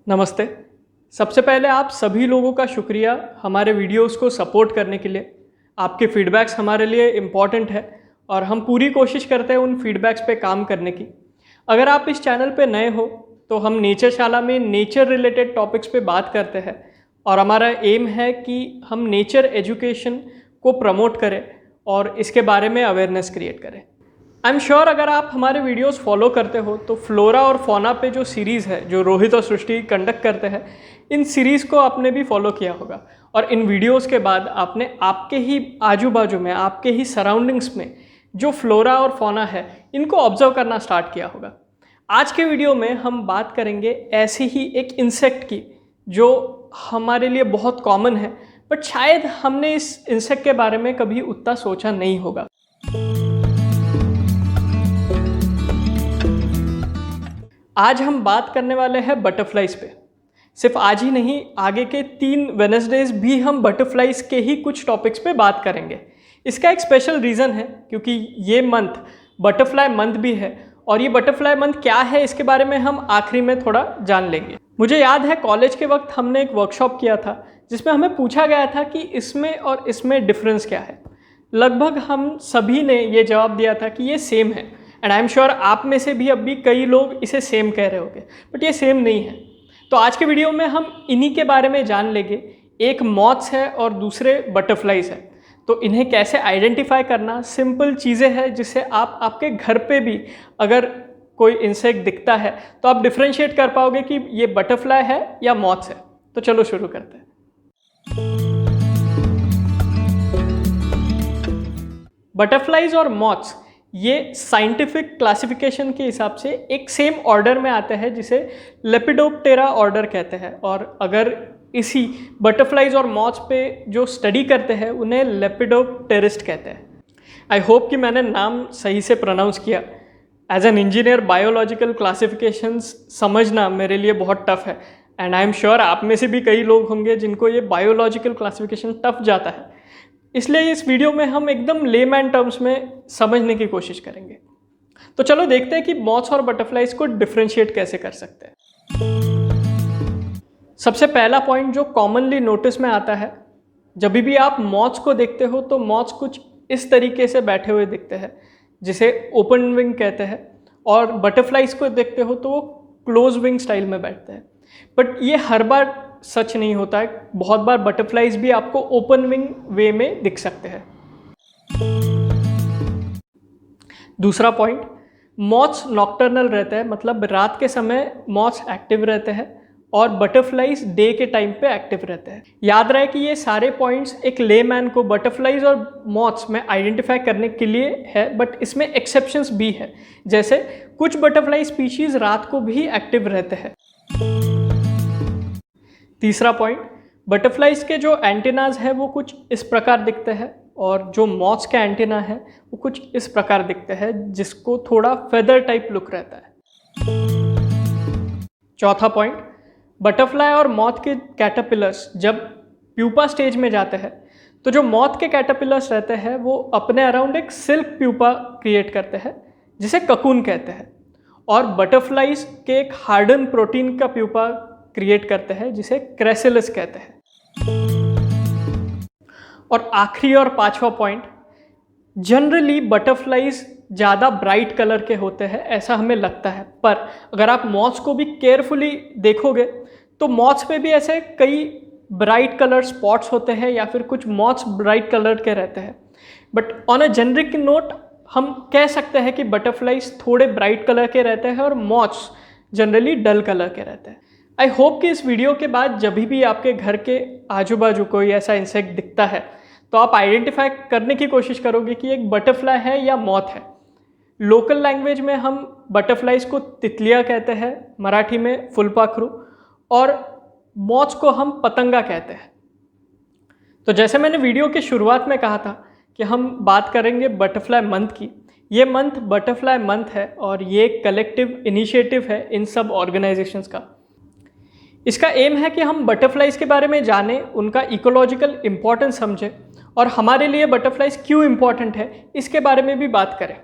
नमस्ते। सबसे पहले आप सभी लोगों का शुक्रिया हमारे वीडियोस को सपोर्ट करने के लिए। आपके फीडबैक्स हमारे लिए इम्पॉर्टेंट है और हम पूरी कोशिश करते हैं उन फीडबैक्स पे काम करने की। अगर आप इस चैनल पे नए हो तो हम नेचरशाला में नेचर रिलेटेड टॉपिक्स पे बात करते हैं और हमारा एम है कि हम नेचर एजुकेशन को प्रमोट करें और इसके बारे में अवेयरनेस क्रिएट करें। आई एम श्योर अगर आप हमारे वीडियोस फॉलो करते हो तो फ्लोरा और फौना पे जो सीरीज़ है जो रोहित और सृष्टि कंडक्ट करते हैं, इन सीरीज़ को आपने भी फॉलो किया होगा और इन वीडियोस के बाद आपने आपके ही आजू बाजू में, आपके ही सराउंडिंग्स में जो फ्लोरा और फौना है इनको ऑब्जर्व करना स्टार्ट किया होगा। आज के वीडियो में हम बात करेंगे ऐसी ही एक इंसेक्ट की जो हमारे लिए बहुत कॉमन है, बट शायद हमने इस इंसेक्ट के बारे में कभी उतना सोचा नहीं होगा। आज हम बात करने वाले हैं बटरफ्लाइज पे। सिर्फ आज ही नहीं, आगे के 3 वेडनेसडेज भी हम बटरफ्लाइज के ही कुछ टॉपिक्स पे बात करेंगे। इसका एक स्पेशल रीज़न है क्योंकि ये मंथ बटरफ्लाई मंथ भी है और ये बटरफ्लाई मंथ क्या है इसके बारे में हम आखिरी में थोड़ा जान लेंगे। मुझे याद है कॉलेज के वक्त हमने एक वर्कशॉप किया था जिसमें हमें पूछा गया था कि इसमें और इसमें डिफरेंस क्या है। लगभग हम सभी ने ये जवाब दिया था कि ये सेम है एंड आई एम श्योर आप में से भी अभी कई लोग इसे सेम कह रहे होंगे, बट ये सेम नहीं है। तो आज के वीडियो में हम इन्हीं के बारे में जान लेंगे। एक मॉथ्स है और दूसरे बटरफ्लाइज है, तो इन्हें कैसे आइडेंटिफाई करना, सिंपल चीज़ें हैं जिससे आप आपके घर पे भी अगर कोई इंसेक्ट दिखता है तो आप डिफ्रेंशिएट कर पाओगे कि ये बटरफ्लाई है या मॉथ्स है। तो चलो शुरू करते हैं। बटरफ्लाइज और मॉथ्स ये साइंटिफिक क्लासिफिकेशन के हिसाब से एक सेम ऑर्डर में आते हैं जिसे लेपिडोप्टेरा ऑर्डर कहते हैं, और अगर इसी बटरफ्लाइज और मॉथ्स पे जो स्टडी करते हैं उन्हें लेपिडोप्टेरिस्ट कहते हैं। आई होप कि मैंने नाम सही से प्रोनाउंस किया। As an engineer biological classifications समझना मेरे लिए बहुत टफ है एंड आई एम श्योर आप में से भी कई लोग होंगे जिनको ये बायोलॉजिकल क्लासिफिकेशन टफ जाता है। इसलिए इस वीडियो में हम एकदम लेमैन टर्म्स में समझने की कोशिश करेंगे। तो चलो देखते हैं कि मॉथ्स और बटरफ्लाइज को डिफरेंशिएट कैसे कर सकते हैं। सबसे पहला पॉइंट जो कॉमनली नोटिस में आता है, जब भी आप मॉथ्स को देखते हो तो मॉथ्स कुछ इस तरीके से बैठे हुए दिखते हैं जिसे ओपन विंग कहते हैं, और बटरफ्लाइज को देखते हो तो वो क्लोज विंग स्टाइल में बैठते हैं। बट ये हर बार सच नहीं होता है, बहुत बार बटरफ्लाइज भी आपको ओपन विंग वे में दिख सकते हैं। दूसरा पॉइंट, मॉथ्स नॉक्टर्नल रहते हैं, मतलब रात के समय मॉथ्स एक्टिव रहते हैं और बटरफ्लाइज डे के टाइम पे एक्टिव रहते हैं। याद रहे कि ये सारे पॉइंट्स एक लेमैन को बटरफ्लाइज और मॉथ्स में आइडेंटिफाई करने के लिए है, बट इसमें एक्सेप्शंस भी है। जैसे कुछ बटरफ्लाई स्पीशीज रात को भी एक्टिव रहते हैं। तीसरा पॉइंट, बटरफ्लाइज के जो एंटेनाज है वो कुछ इस प्रकार दिखते हैं और जो मॉथ्स का एंटेना है वो कुछ इस प्रकार दिखते हैं जिसको थोड़ा फेदर टाइप लुक रहता है। चौथा पॉइंट, बटरफ्लाई और मॉथ के कैटरपिलर्स जब प्यूपा स्टेज में जाते हैं तो जो मॉथ के कैटरपिलर्स रहते हैं वो अपने अराउंड एक सिल्क प्यूपा क्रिएट करते हैं जिसे ककून कहते हैं, और बटरफ्लाइज के एक हार्डन प्रोटीन का प्यूपा क्रिएट करते हैं जिसे क्रेसिलिस कहते हैं। और आखिरी और पांचवा पॉइंट, जनरली बटरफ्लाइज ज़्यादा ब्राइट कलर के होते हैं ऐसा हमें लगता है, पर अगर आप मॉथ्स को भी केयरफुली देखोगे तो मॉथ्स पे भी ऐसे कई ब्राइट कलर स्पॉट्स होते हैं या फिर कुछ मॉथ्स ब्राइट कलर के रहते हैं। But on a generic note हम कह सकते हैं कि बटरफ्लाइज थोड़े ब्राइट कलर के रहते हैं और मॉथ्स जनरली डल कलर के रहते हैं। आई होप कि इस वीडियो के बाद जब भी आपके घर के आजू बाजू कोई ऐसा इंसेक्ट दिखता है तो आप आइडेंटिफाई करने की कोशिश करोगे कि एक बटरफ्लाई है या मॉथ है। लोकल लैंग्वेज में हम बटरफ्लाइज को तितलियाँ कहते हैं, मराठी में फुलपाखरू, और मॉथ्स को हम पतंगा कहते हैं। तो जैसे मैंने वीडियो के शुरुआत में कहा था कि हम बात करेंगे बटरफ्लाई मंथ की। ये मंथ बटरफ्लाई मंथ है और ये एक कलेक्टिव इनिशिएटिव है इन सब ऑर्गेनाइजेशंस का। इसका एम है कि हम बटरफ्लाइज के बारे में जानें, उनका इकोलॉजिकल इम्पोर्टेंस समझें और हमारे लिए बटरफ्लाइज क्यों इम्पोर्टेंट है इसके बारे में भी बात करें।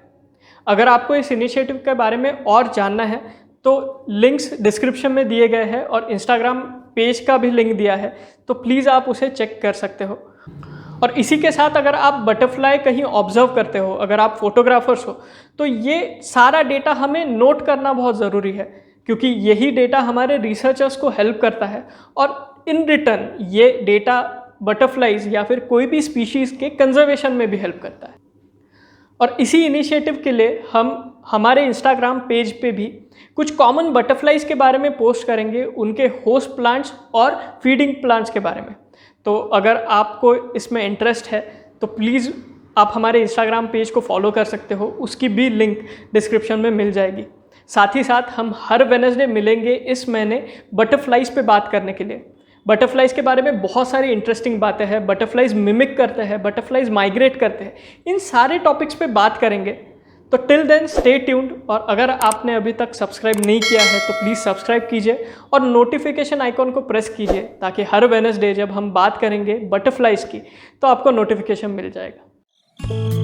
अगर आपको इस इनिशिएटिव के बारे में और जानना है तो लिंक्स डिस्क्रिप्शन में दिए गए हैं और इंस्टाग्राम पेज का भी लिंक दिया है, तो प्लीज़ आप उसे चेक कर सकते हो। और इसी के साथ अगर आप बटरफ्लाई कहीं ऑब्जर्व करते हो, अगर आप फोटोग्राफर्स हो, तो ये सारा डेटा हमें नोट करना बहुत ज़रूरी है, क्योंकि यही डेटा हमारे रिसर्चर्स को हेल्प करता है और इन रिटर्न ये डेटा बटरफ्लाइज या फिर कोई भी स्पीशीज़ के कंजर्वेशन में भी हेल्प करता है। और इसी इनिशिएटिव के लिए हम हमारे इंस्टाग्राम पेज पे भी कुछ कॉमन बटरफ्लाइज के बारे में पोस्ट करेंगे, उनके होस्ट प्लांट्स और फीडिंग प्लांट्स के बारे में। तो अगर आपको इसमें इंटरेस्ट है तो प्लीज़ आप हमारे इंस्टाग्राम पेज को फॉलो कर सकते हो, उसकी भी लिंक डिस्क्रिप्शन में मिल जाएगी। साथ ही साथ हम हर वेडनेसडे मिलेंगे इस महीने बटरफ्लाइज पे बात करने के लिए। बटरफ्लाइज के बारे में बहुत सारी इंटरेस्टिंग बातें हैं, बटरफ्लाइज मिमिक करते हैं, बटरफ्लाइज माइग्रेट करते हैं, इन सारे टॉपिक्स पे बात करेंगे। तो टिल देन स्टे ट्यून्ड, और अगर आपने अभी तक सब्सक्राइब नहीं किया है तो प्लीज़ सब्सक्राइब कीजिए और नोटिफिकेशन आइकॉन को प्रेस कीजिए, ताकि हर वेडनेसडे जब हम बात करेंगे बटरफ्लाइज की तो आपको नोटिफिकेशन मिल जाएगा।